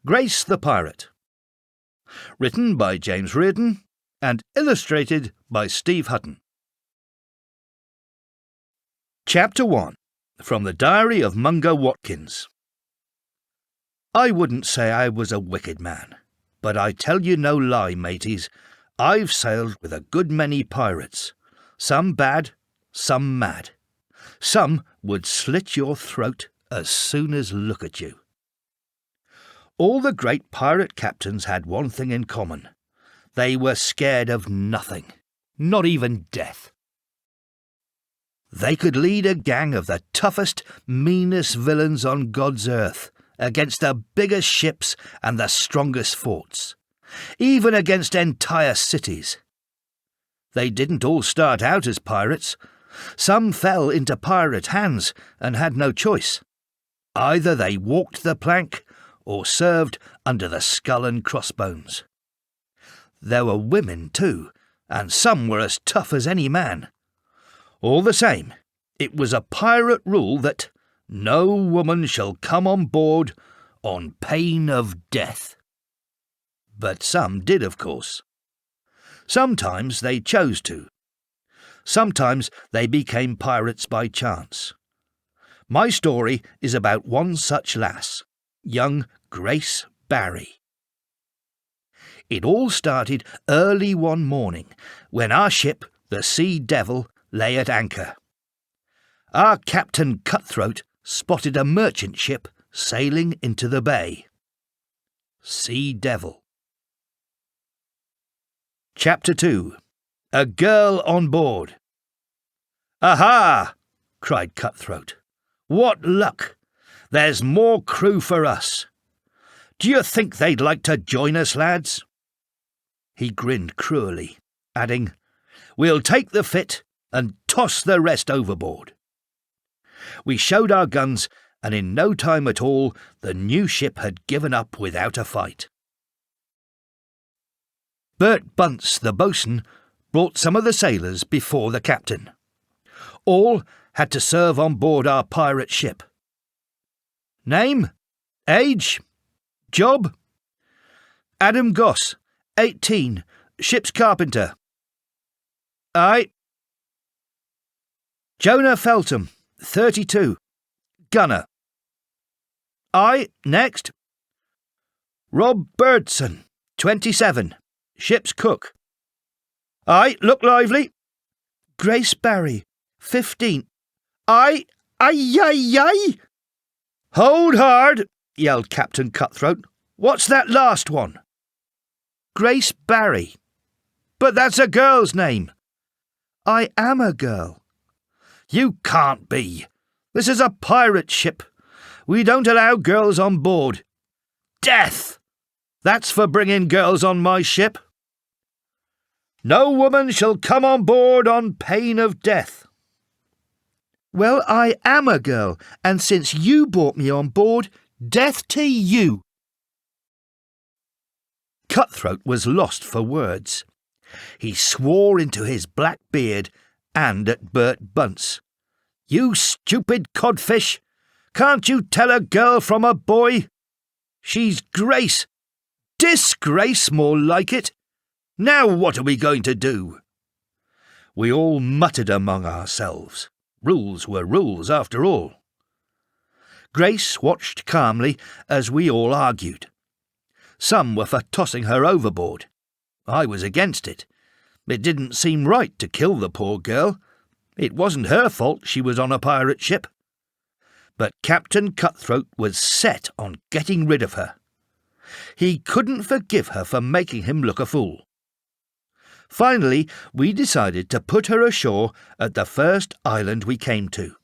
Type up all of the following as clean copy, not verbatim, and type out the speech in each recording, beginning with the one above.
Grace the Pirate. Written by James Reardon and illustrated by Steve Hutton. Chapter 1. From the Diary of Mungo Watkins. I wouldn't say I was a wicked man, but I tell you no lie, mateys, I've sailed with a good many pirates, some bad, some mad. Some would slit your throat as soon as look at you. All the great pirate captains had one thing in common. They were scared of nothing, not even death. They could lead a gang of the toughest, meanest villains on God's earth against the biggest ships and the strongest forts, even against entire cities. They didn't all start out as pirates. Some fell into pirate hands and had no choice. Either they walked the plank or served under the skull and crossbones. There were women too, and some were as tough as any man. All the same, it was a pirate rule that no woman shall come on board on pain of death. But some did, of course. Sometimes they chose to. Sometimes they became pirates by chance. My story is about one such lass, young Grace Barry. It all started early one morning when our ship, the Sea Devil, lay at anchor. Our Captain Cutthroat spotted a merchant ship sailing into the bay. Sea Devil. Chapter 2. A Girl on Board. "Aha!" cried Cutthroat. "What luck! There's more crew for us. Do you think they'd like to join us, lads?" He grinned cruelly, adding, "We'll take the fit and toss the rest overboard." We showed our guns, and in no time at all the new ship had given up without a fight. Bert Bunce, the boatswain, brought some of the sailors before the captain. All had to serve on board our pirate ship. Name, age, job? Adam Goss, 18, ship's carpenter. Aye. Jonah Feltham, 32, gunner. Aye, next. Rob Birdson, 27, ship's cook. Aye, look lively. Grace Barry, 15. Aye, aye, aye, aye. Hold hard, yelled Captain Cutthroat. What's that last one? Grace Barry. But that's a girl's name. I am a girl. You can't be. This is a pirate ship. We don't allow girls on board. Death! That's for bringing girls on my ship. No woman shall come on board on pain of death. Well, I am a girl, and since you brought me on board, death to you. Cutthroat was lost for words. He swore into his black beard and at Bert Bunce. "You stupid codfish! Can't you tell a girl from a boy? She's Grace. Disgrace, more like it. Now what are we going to do?" We all muttered among ourselves. Rules were rules, after all. Grace watched calmly as we all argued. Some were for tossing her overboard. I was against it. It didn't seem right to kill the poor girl. It wasn't her fault she was on a pirate ship. But Captain Cutthroat was set on getting rid of her. He couldn't forgive her for making him look a fool. Finally, we decided to put her ashore at the first island we came to.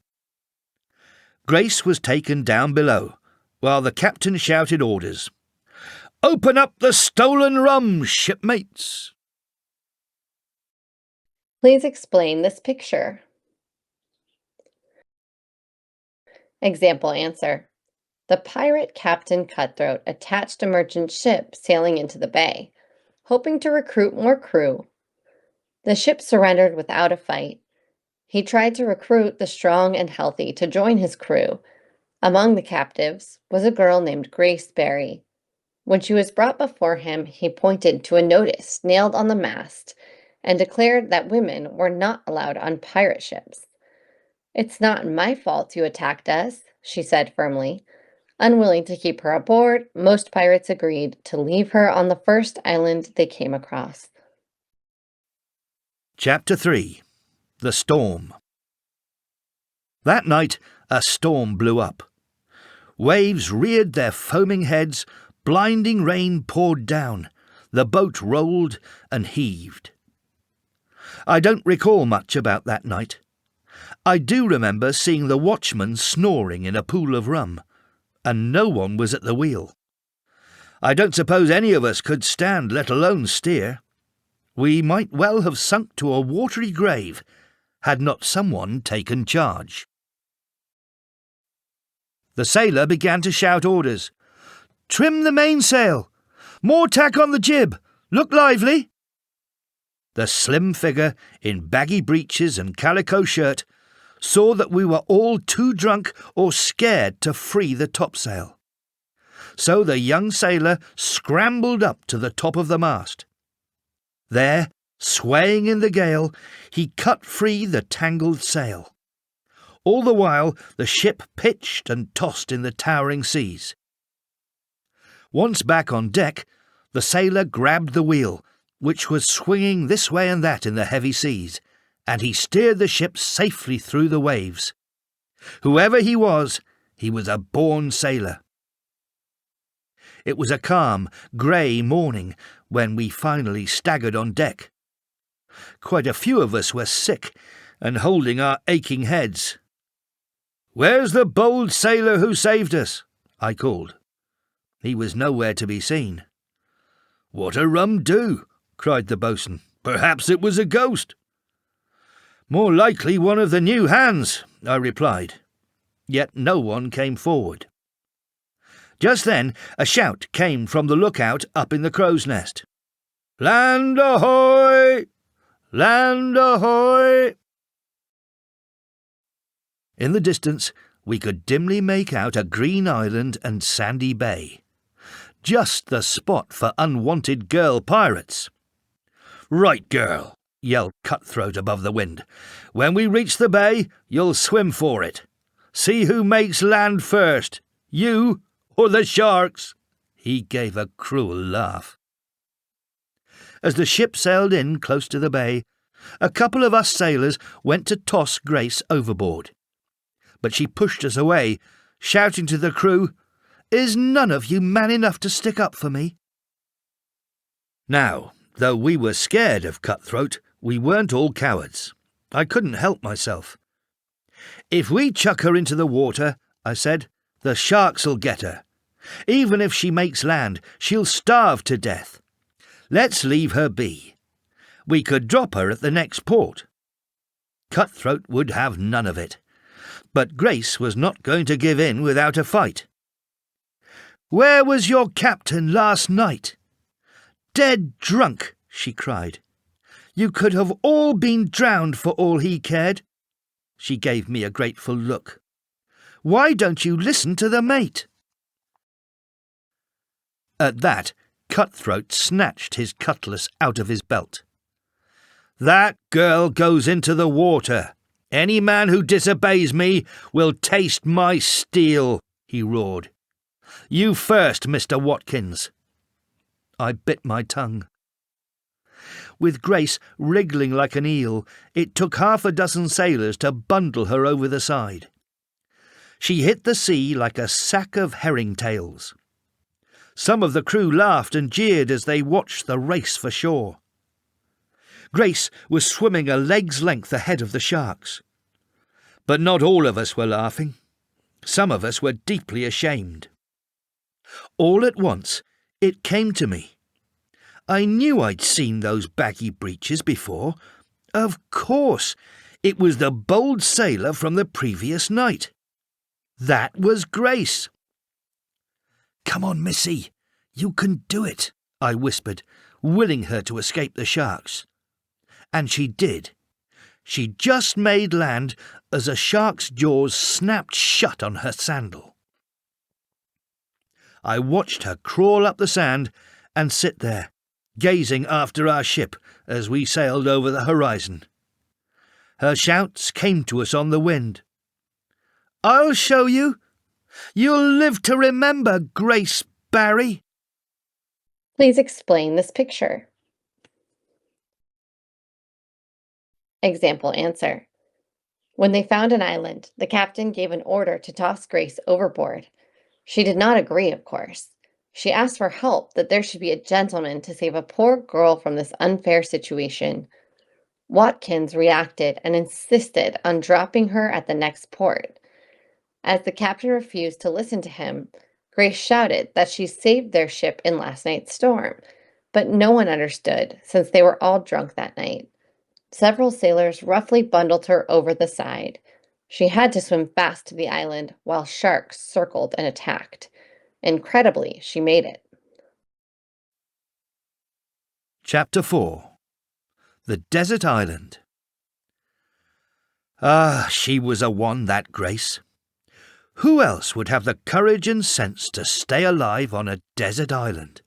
Grace was taken down below, while the captain shouted orders. "Open up the stolen rum, shipmates!" Please explain this picture. Example answer. The pirate Captain Cutthroat attached a merchant ship sailing into the bay, hoping to recruit more crew. The ship surrendered without a fight. He tried to recruit the strong and healthy to join his crew. Among the captives was a girl named Grace Barry. When she was brought before him, he pointed to a notice nailed on the mast and declared that women were not allowed on pirate ships. "It's not my fault you attacked us," she said firmly. Unwilling to keep her aboard, most pirates agreed to leave her on the first island they came across. Chapter 3. The Storm. That night, a storm blew up. Waves reared their foaming heads, blinding rain poured down, the boat rolled and heaved. I don't recall much about that night. I do remember seeing the watchman snoring in a pool of rum, and no one was at the wheel. I don't suppose any of us could stand, let alone steer. We might well have sunk to a watery grave, had not someone taken charge. The sailor began to shout orders. "Trim the mainsail! More tack on the jib! Look lively!" The slim figure, in baggy breeches and calico shirt, saw that we were all too drunk or scared to free the topsail. So the young sailor scrambled up to the top of the mast. There, swaying in the gale, he cut free the tangled sail. All the while the ship pitched and tossed in the towering seas. Once back on deck, the sailor grabbed the wheel, which was swinging this way and that in the heavy seas, and he steered the ship safely through the waves. Whoever he was a born sailor. It was a calm, grey morning when we finally staggered on deck. Quite a few of us were sick and holding our aching heads. "Where's the bold sailor who saved us?" I called. He was nowhere to be seen. "What a rum do!" cried the boatswain. "Perhaps it was a ghost." "More likely one of the new hands," I replied. Yet no one came forward. Just then a shout came from the lookout up in the crow's nest. "Land ahoy! Land ahoy!" In the distance we could dimly make out a green island and sandy bay. Just the spot for unwanted girl pirates. "Right, girl," yelled Cutthroat above the wind. "When we reach the bay, you'll swim for it. See who makes land first, you or the sharks." He gave a cruel laugh. As the ship sailed in close to the bay, a couple of us sailors went to toss Grace overboard. But she pushed us away, shouting to the crew, "Is none of you man enough to stick up for me?" Now, though we were scared of Cutthroat, we weren't all cowards. I couldn't help myself. "If we chuck her into the water," I said, "the sharks'll get her. Even if she makes land, she'll starve to death. Let's leave her be. We could drop her at the next port." Cutthroat would have none of it. But Grace was not going to give in without a fight. "Where was your captain last night?" "Dead drunk," she cried. "You could have all been drowned for all he cared." She gave me a grateful look. "Why don't you listen to the mate?" At that, Cutthroat snatched his cutlass out of his belt. "That girl goes into the water. Any man who disobeys me will taste my steel," he roared. "You first, Mr. Watkins." I bit my tongue. With Grace wriggling like an eel, it took half a dozen sailors to bundle her over the side. She hit the sea like a sack of herring tails. Some of the crew laughed and jeered as they watched the race for shore. Grace was swimming a leg's length ahead of the sharks. But not all of us were laughing. Some of us were deeply ashamed. All at once, it came to me. I knew I'd seen those baggy breeches before. Of course, it was the bold sailor from the previous night. That was Grace. "Come on, Missy, you can do it," I whispered, willing her to escape the sharks. And she did. She just made land as a shark's jaws snapped shut on her sandal. I watched her crawl up the sand and sit there, gazing after our ship as we sailed over the horizon. Her shouts came to us on the wind. "I'll show you! You'll live to remember, Grace Barry!" Please explain this picture. Example answer. When they found an island, the captain gave an order to toss Grace overboard. She did not agree, of course. She asked for help, that there should be a gentleman to save a poor girl from this unfair situation. Watkins reacted and insisted on dropping her at the next port. As the captain refused to listen to him, Grace shouted that she saved their ship in last night's storm, but no one understood since they were all drunk that night. Several sailors roughly bundled her over the side. She had to swim fast to the island while sharks circled and attacked. Incredibly, she made it. Chapter 4. The Desert Island. Ah, she was a one, that Grace. Who else would have the courage and sense to stay alive on a desert island?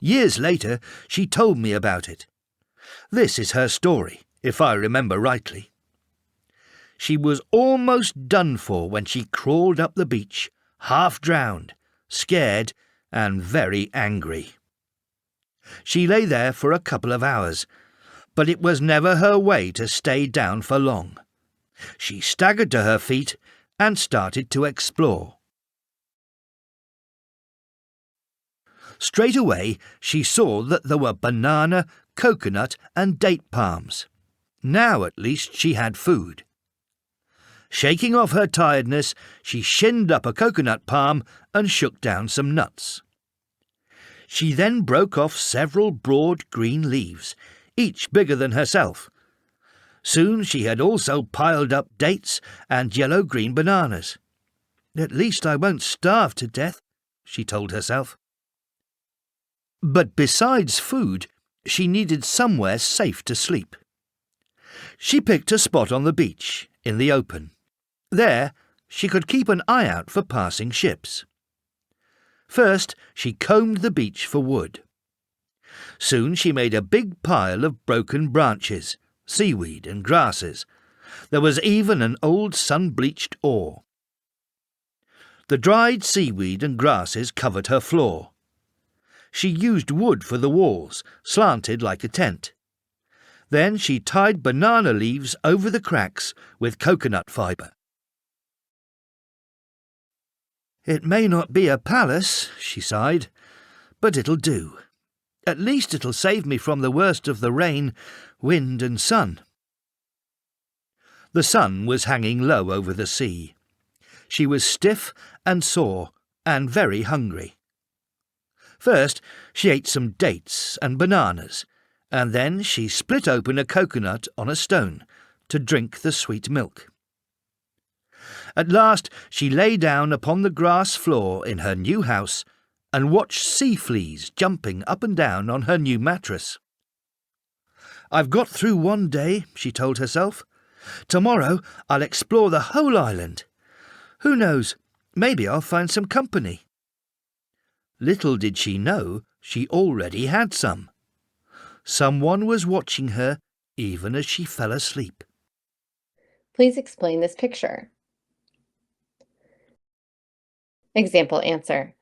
Years later, she told me about it. This is her story, if I remember rightly. She was almost done for when she crawled up the beach, half drowned, scared, and very angry. She lay there for a couple of hours, but it was never her way to stay down for long. She staggered to her feet and started to explore. Straight away, she saw that there were banana, coconut, and date palms. Now at least she had food. Shaking off her tiredness, she shinned up a coconut palm and shook down some nuts. She then broke off several broad green leaves, each bigger than herself. Soon she had also piled up dates and yellow-green bananas. "At least I won't starve to death," she told herself. But besides food, she needed somewhere safe to sleep. She picked a spot on the beach, in the open. There, she could keep an eye out for passing ships. First, she combed the beach for wood. Soon she made a big pile of broken branches, seaweed and grasses. There was even an old sun-bleached oar. The dried seaweed and grasses covered her floor. She used wood for the walls, slanted like a tent. Then she tied banana leaves over the cracks with coconut fibre. "It may not be a palace," she sighed, "but it'll do. At least it'll save me from the worst of the rain, wind and sun." The sun was hanging low over the sea. She was stiff and sore and very hungry. First, she ate some dates and bananas, and then she split open a coconut on a stone to drink the sweet milk. At last she lay down upon the grass floor in her new house and watched sea fleas jumping up and down on her new mattress. "I've got through one day," she told herself. "Tomorrow I'll explore the whole island. Who knows, maybe I'll find some company." Little did she know she already had some. Someone was watching her even as she fell asleep. Please explain this picture. Example answer.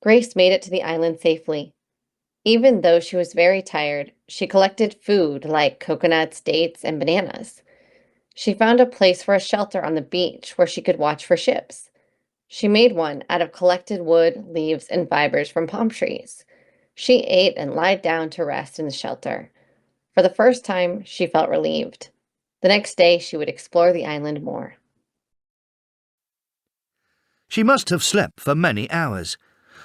Grace made it to the island safely. Even though she was very tired, she collected food like coconuts, dates, and bananas. She found a place for a shelter on the beach where she could watch for ships. She made one out of collected wood, leaves, and fibers from palm trees. She ate and lied down to rest in the shelter. For the first time, she felt relieved. The next day, she would explore the island more. She must have slept for many hours,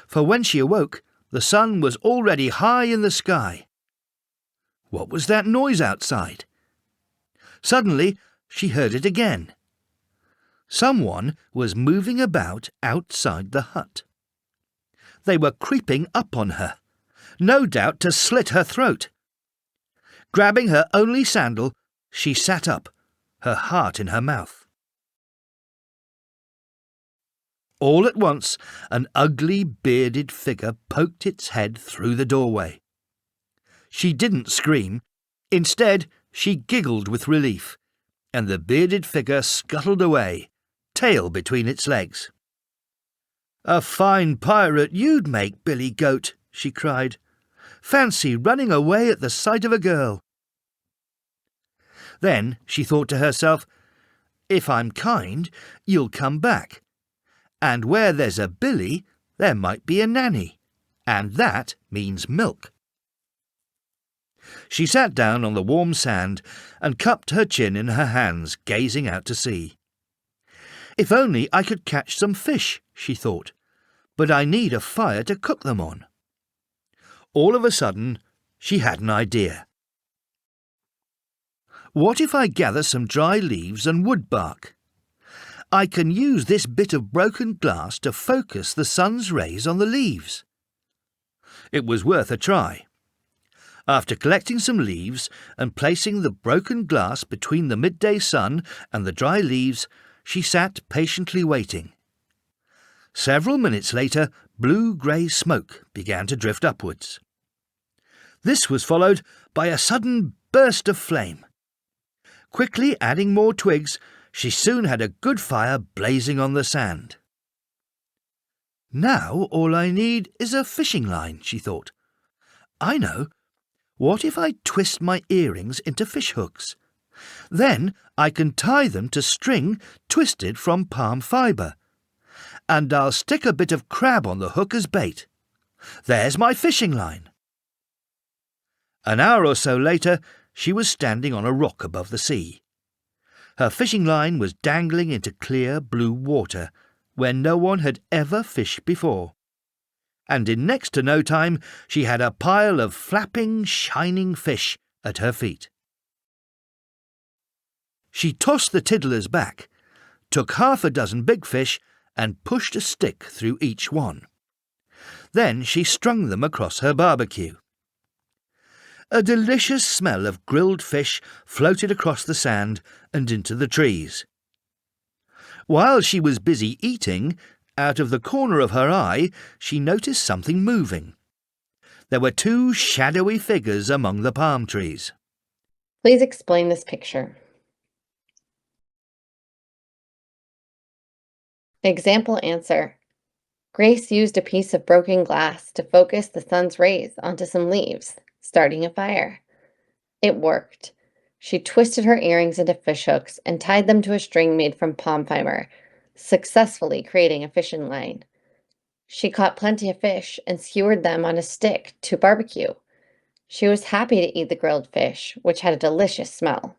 for when she awoke, the sun was already high in the sky. What was that noise outside? Suddenly, she heard it again. Someone was moving about outside the hut. They were creeping up on her, no doubt to slit her throat. Grabbing her only sandal, she sat up, her heart in her mouth. All at once, an ugly, bearded figure poked its head through the doorway. She didn't scream. Instead, she giggled with relief, and the bearded figure scuttled away, tail between its legs. "A fine pirate you'd make, Billy Goat," she cried. "Fancy running away at the sight of a girl." Then she thought to herself, "If I'm kind, you'll come back. And where there's a Billy, there might be a nanny, and that means milk." She sat down on the warm sand and cupped her chin in her hands, gazing out to sea. "If only I could catch some fish," she thought, "but I need a fire to cook them on." All of a sudden, she had an idea. "What if I gather some dry leaves and wood bark? I can use this bit of broken glass to focus the sun's rays on the leaves." It was worth a try. After collecting some leaves and placing the broken glass between the midday sun and the dry leaves, she sat patiently waiting. Several minutes later, blue-grey smoke began to drift upwards. This was followed by a sudden burst of flame. Quickly adding more twigs, she soon had a good fire blazing on the sand. "Now all I need is a fishing line," she thought. "I know. What if I twist my earrings into fish hooks? Then I can tie them to string twisted from palm fibre. And I'll stick a bit of crab on the hook as bait. There's my fishing line." An hour or so later, she was standing on a rock above the sea. Her fishing line was dangling into clear blue water, where no one had ever fished before. And in next to no time, she had a pile of flapping, shining fish at her feet. She tossed the tiddlers back, took half a dozen big fish, and pushed a stick through each one. Then she strung them across her barbecue. A delicious smell of grilled fish floated across the sand and into the trees. While she was busy eating, out of the corner of her eye, she noticed something moving. There were two shadowy figures among the palm trees. Please explain this picture. Example answer. Grace used a piece of broken glass to focus the sun's rays onto some leaves, starting a fire. It worked. She twisted her earrings into fish hooks and tied them to a string made from palm fiber, successfully creating a fishing line. She caught plenty of fish and skewered them on a stick to barbecue. She was happy to eat the grilled fish, which had a delicious smell.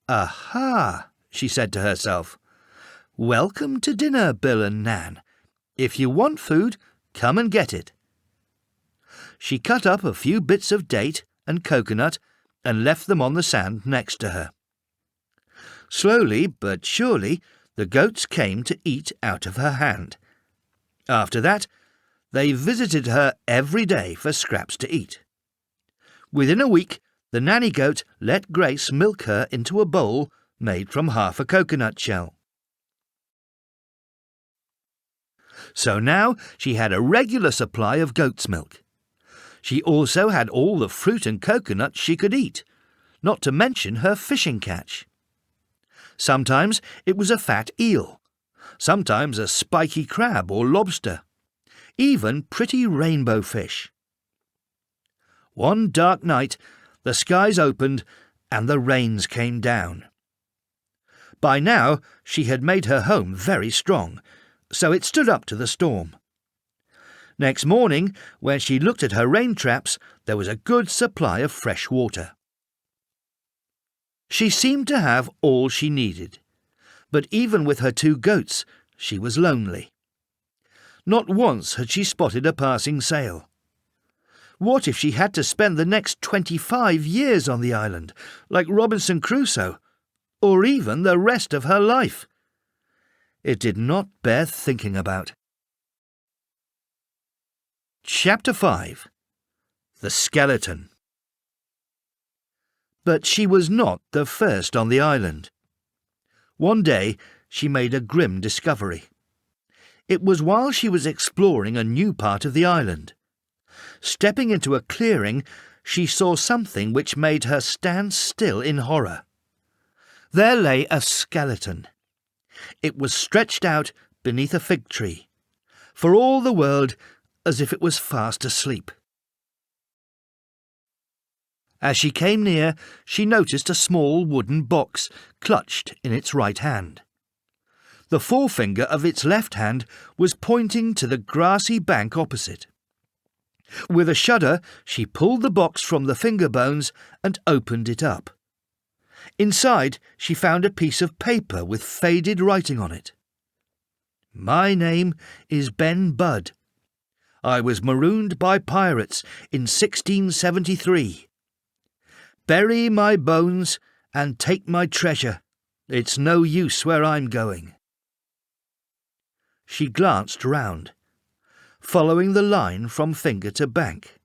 "Aha," she said to herself. "Welcome to dinner, Bill and Nan. If you want food, come and get it." She cut up a few bits of date and coconut and left them on the sand next to her. Slowly but surely, the goats came to eat out of her hand. After that, they visited her every day for scraps to eat. Within a week, the nanny goat let Grace milk her into a bowl made from half a coconut shell. So now she had a regular supply of goat's milk. She also had all the fruit and coconuts she could eat, not to mention her fishing catch. Sometimes it was a fat eel, sometimes a spiky crab or lobster, even pretty rainbow fish. One dark night, the skies opened and the rains came down. By now, she had made her home very strong, so it stood up to the storm. Next morning, when she looked at her rain traps, there was a good supply of fresh water. She seemed to have all she needed, but even with her two goats, she was lonely. Not once had she spotted a passing sail. What if she had to spend the next 25 years on the island, like Robinson Crusoe, or even the rest of her life? It did not bear thinking about. Chapter 5. The Skeleton. But she was not the first on the island. One day she made a grim discovery. It was while she was exploring a new part of the island. Stepping into a clearing, she saw something which made her stand still in horror. There lay a skeleton. It was stretched out beneath a fig tree, for all the world as if it was fast asleep. As she came near, she noticed a small wooden box clutched in its right hand. The forefinger of its left hand was pointing to the grassy bank opposite. With a shudder, she pulled the box from the finger bones and opened it up. Inside, she found a piece of paper with faded writing on it. "My name is Ben Budd. I was marooned by pirates in 1673. Bury my bones and take my treasure. It's no use where I'm going." She glanced round, following the line from finger to bank.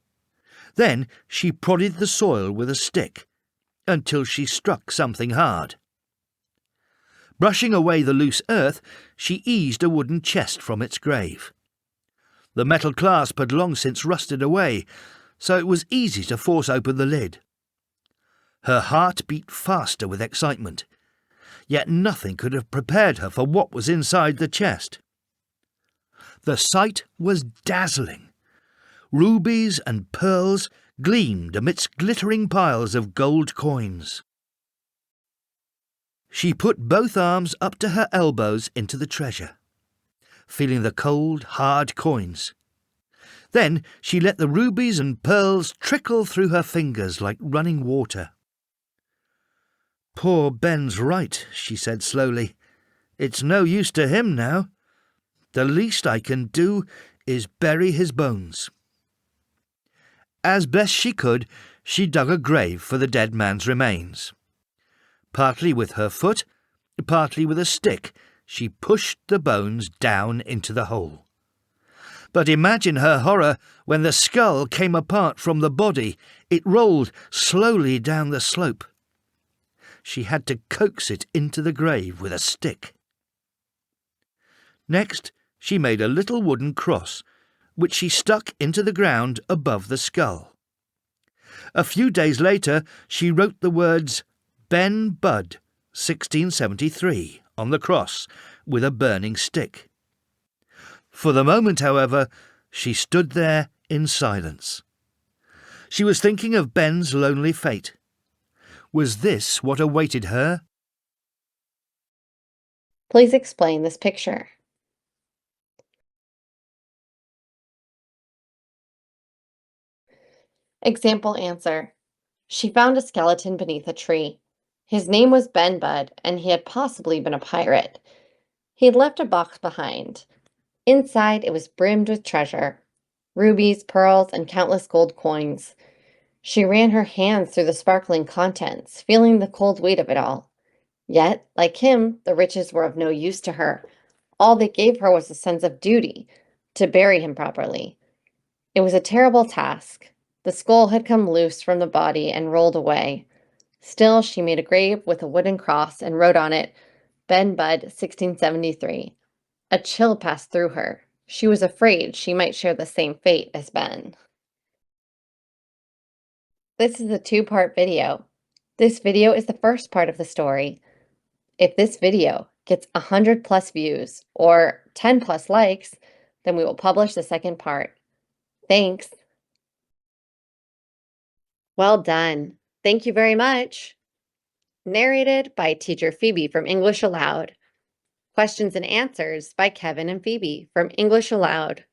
Then she prodded the soil with a stick until she struck something hard. Brushing away the loose earth, she eased a wooden chest from its grave. The metal clasp had long since rusted away, so it was easy to force open the lid. Her heart beat faster with excitement, yet nothing could have prepared her for what was inside the chest. The sight was dazzling. Rubies and pearls gleamed amidst glittering piles of gold coins. She put both arms up to her elbows into the treasure, feeling the cold, hard coins. Then she let the rubies and pearls trickle through her fingers like running water. "Poor Ben's right," she said slowly. "It's no use to him now. The least I can do is bury his bones." As best she could, she dug a grave for the dead man's remains. Partly with her foot, partly with a stick, she pushed the bones down into the hole. But imagine her horror when the skull came apart from the body. It rolled slowly down the slope. She had to coax it into the grave with a stick. Next, she made a little wooden cross, which she stuck into the ground above the skull. A few days later, she wrote the words "Ben Budd, 1673" on the cross with a burning stick. For the moment, however, she stood there in silence. She was thinking of Ben's lonely fate. Was this what awaited her? Please explain this picture. Example answer. She found a skeleton beneath a tree. His name was Ben Budd, and he had possibly been a pirate. He had left a box behind. Inside, it was brimmed with treasure, rubies, pearls, and countless gold coins. She ran her hands through the sparkling contents, feeling the cold weight of it all. Yet, like him, the riches were of no use to her. All they gave her was a sense of duty, to bury him properly. It was a terrible task. The skull had come loose from the body and rolled away. Still, she made a grave with a wooden cross and wrote on it, "Ben Budd, 1673. A chill passed through her. She was afraid she might share the same fate as Ben. This is a two-part video. This video is the first part of the story. If this video gets 100 plus views or 10 plus likes, then we will publish the second part. Thanks. Well done. Thank you very much. Narrated by teacher Phoebe from English Aloud. Questions and answers by Kevin and Phoebe from English Aloud.